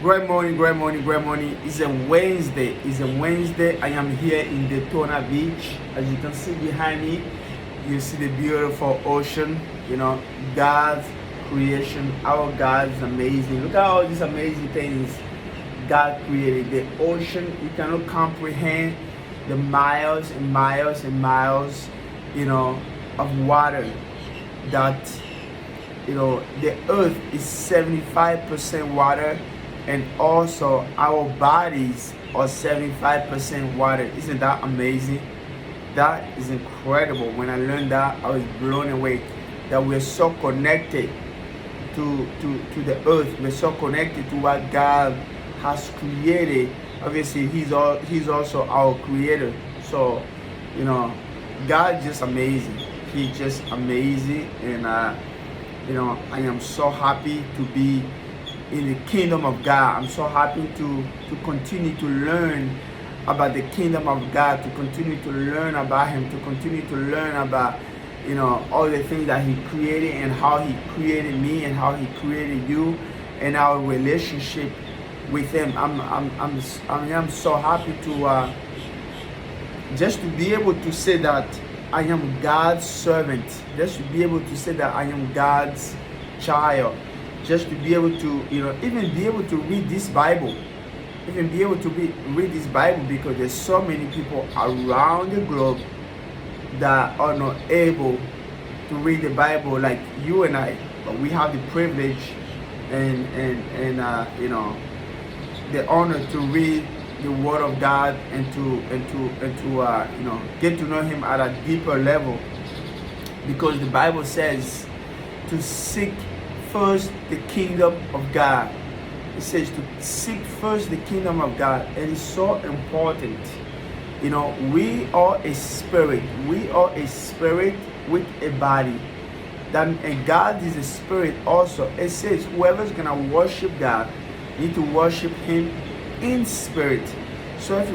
Great morning, great morning, great morning. It's a Wednesday. It's a Wednesday. I am here in Daytona Beach. As you can see behind me, you see the beautiful ocean. God's creation. Our God is amazing. Look at all these amazing things God created. The ocean, you cannot comprehend the miles and miles and miles, of water that, the earth is 75% water, and also our bodies are 75% water. Isn't that amazing? That is incredible. When I learned that, I was blown away that we're so connected to the earth. We're so connected to what God has created. Obviously, He's also our creator. So, God's just amazing. He's just amazing, and I am so happy to be in the kingdom of God. I'm so happy to continue to learn about the kingdom of God, to continue to learn about Him, to continue to learn about all the things that He created and how He created me and how He created you and our relationship with Him. I'm so happy to just to be able to say that I am God's servant, just to be able to say that I am God's child, just to be able to, even be able to read this Bible, read this Bible, because there's so many people around the globe that are not able to read the Bible like you and I. But we have the privilege and the honor to read the Word of God and to get to know Him at a deeper level, because the Bible says to seek first the kingdom of God. It says to seek first the kingdom of God. It is so important. We are a spirit. We are a spirit with a body. And God is a spirit also. It says whoever's gonna worship God need to worship Him in spirit. So if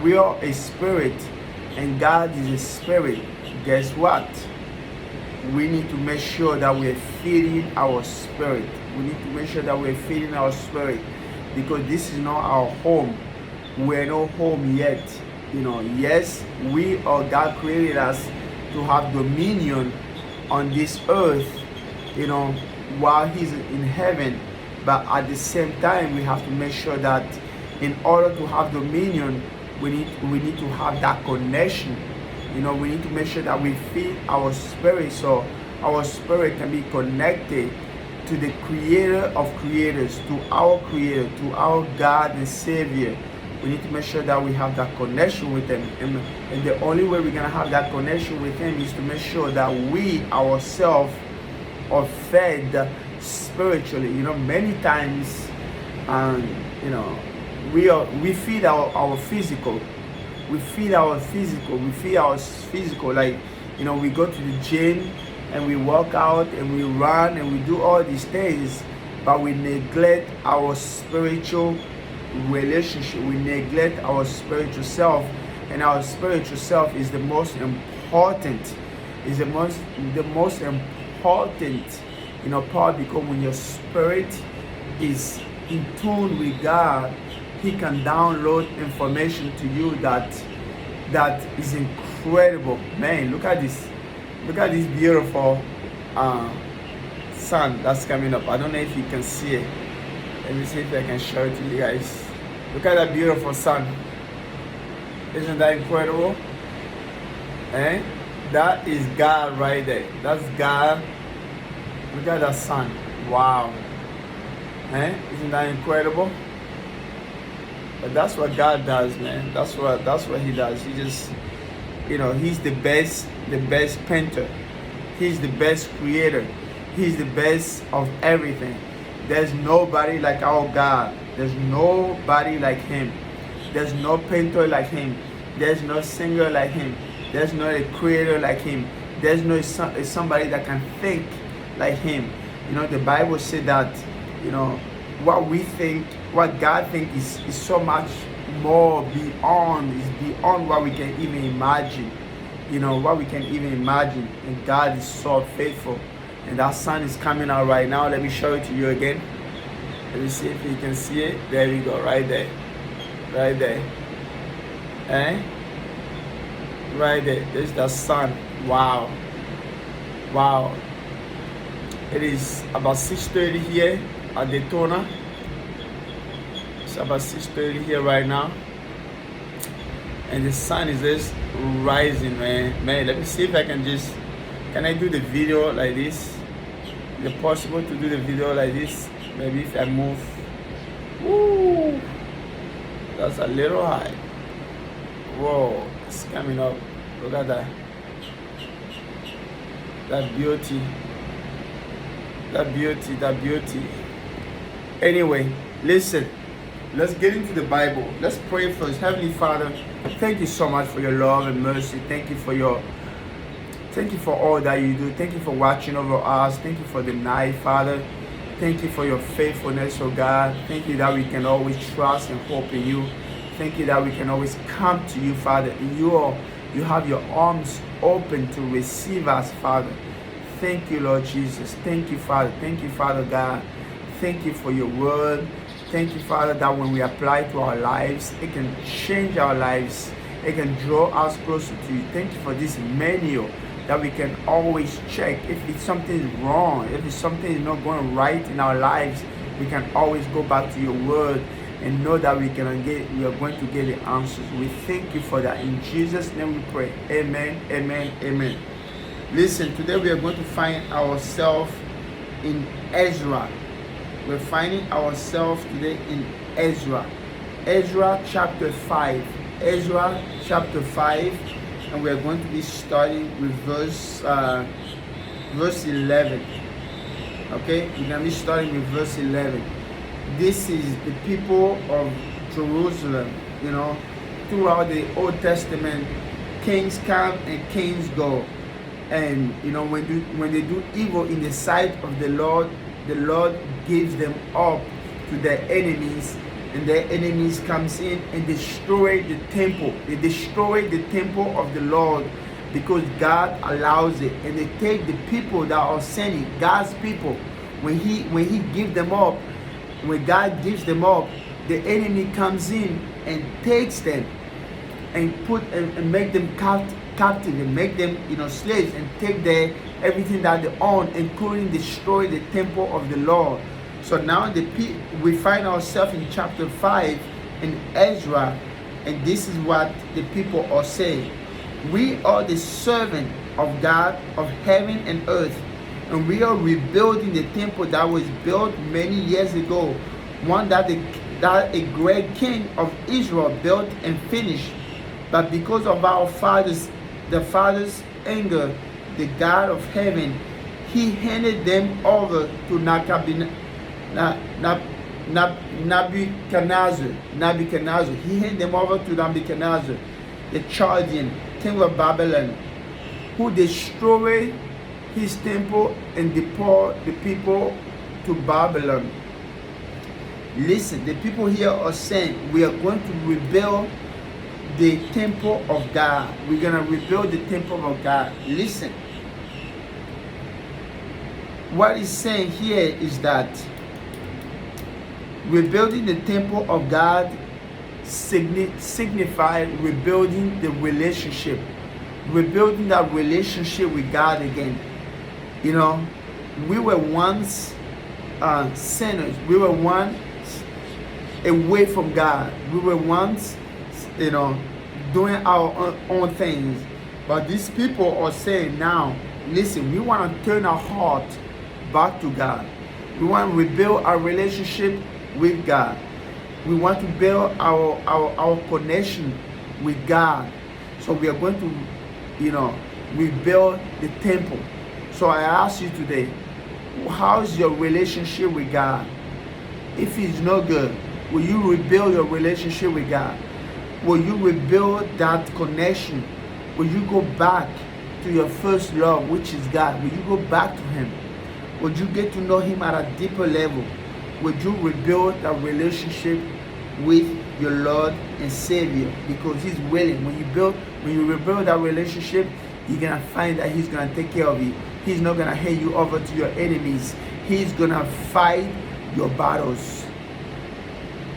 we are a spirit and God is a spirit, guess what? We need to make sure that we're feeding our spirit. We need to make sure that we're feeding our spirit, because this is not our home. We're not home yet. Yes, God created us to have dominion on this earth, while He's in heaven. But at the same time, we have to make sure that in order to have dominion, we need to have that connection. We need to make sure that we feed our spirit, so our spirit can be connected to the creator of creators, to our creator, to our God and Savior. We need to make sure that we have that connection with Him. And the only way we're going to have that connection with Him is to make sure that we ourselves are fed spiritually. Many times, we feed our physical. We feed our physical. Like, we go to the gym and we work out and we run and we do all these things, but we neglect our spiritual relationship. We neglect our spiritual self, and our spiritual self is the most important. Is the most important, part, because when your spirit is in tune with God, He can download information to you that is incredible. Man, look at this. Look at this beautiful sun that's coming up. I don't know if you can see it. Let me see if I can show it to you guys. Look at that beautiful sun. Isn't that incredible? That is God right there. That's God. Look at that sun. Wow. Isn't that incredible? But that's what God does, man. That's what He does. He just, He's the best painter. He's the best creator. He's the best of everything. There's nobody like our God. There's nobody like Him. There's no painter like Him. There's no singer like Him. There's no a creator like Him. There's no somebody that can think like Him. The Bible said that, what we think, what God thinks is so much more beyond what we can even imagine. What we can even imagine. And God is so faithful. And that sun is coming out right now. Let me show it to you again. Let me see if you can see it. There we go, right there. Right there. Eh? Right there. There's the sun. Wow. Wow. It is about 6:30 here at Daytona. It's about 6:30 here right now. And the sun is just rising, man. Man, let me see if I can I do the video like this? Is it possible to do the video like this? Maybe if I move. Woo! That's a little high. Whoa, it's coming up. Look at that. That beauty. That beauty, that beauty. Anyway, listen. Let's get into the Bible. Let's pray first. Heavenly Father, thank you so much for your love and mercy. Thank you for all that you do. Thank you for watching over us. Thank you for the night, Father. Thank you for your faithfulness, oh God. Thank you that we can always trust and hope in you. Thank you that we can always come to you, Father. You have your arms open to receive us, Father. Thank you, Lord Jesus. Thank you, Father. Thank you, Father God. Thank you for your word. Thank you, Father, that when we apply it to our lives, it can change our lives. It can draw us closer to you. Thank you for this menu that we can always check. If something is wrong, if something is not going right in our lives, we can always go back to your word and know that we are going to get the answers. We thank you for that. In Jesus' name we pray. Amen, amen, amen. Listen, today we are going to find ourselves in Ezra. We're finding ourselves today in Ezra. Ezra chapter 5. Ezra chapter 5. And we're going to be starting with verse 11. Okay? We're going to be starting with verse 11. This is the people of Jerusalem. You know, throughout the Old Testament, kings come and kings go. And, you know, when they do evil in the sight of the Lord gives them up to their enemies, and their enemies comes in and destroy the temple. They destroy the temple of the Lord because God allows it. And they take the people that are sinning, God's people. When he gives them up, when God gives them up, the enemy comes in and takes them and make them captive and make them, you know, slaves, and take everything that they own, including destroy the temple of the Lord. So now we find ourselves in chapter 5 in Ezra, and this is what the people are saying. We are the servant of God of heaven and earth, and we are rebuilding the temple that was built many years ago, one that a great king of Israel built and finished. But because of the father's anger, the God of heaven, he handed them over to Nebuchadnezzar. He handed them over to Nebuchadnezzar, the Chaldean, king of Babylon, who destroyed his temple and deported the people to Babylon. Listen, the people here are saying, we are going to rebuild the temple of God. We're going to rebuild the temple of God. Listen. What he's saying here is that rebuilding the temple of God signifies rebuilding the relationship. Rebuilding that relationship with God again. You know, we were once sinners. We were once away from God. We were once, you know, doing our own things. But these people are saying now, listen, we want to turn our heart back to God. We want to rebuild our relationship with God. We want to build our connection with God. So we are going to, you know, rebuild the temple. So I ask you today, how is your relationship with God? If it's not good, will you rebuild your relationship with God? Will you rebuild that connection? Will you go back to your first love, which is God? Will you go back to Him? Would you get to know Him at a deeper level? Would you rebuild that relationship with your Lord and Savior? Because He's willing. When you rebuild that relationship, you're gonna find that He's gonna take care of you. He's not gonna hand you over to your enemies. He's gonna fight your battles.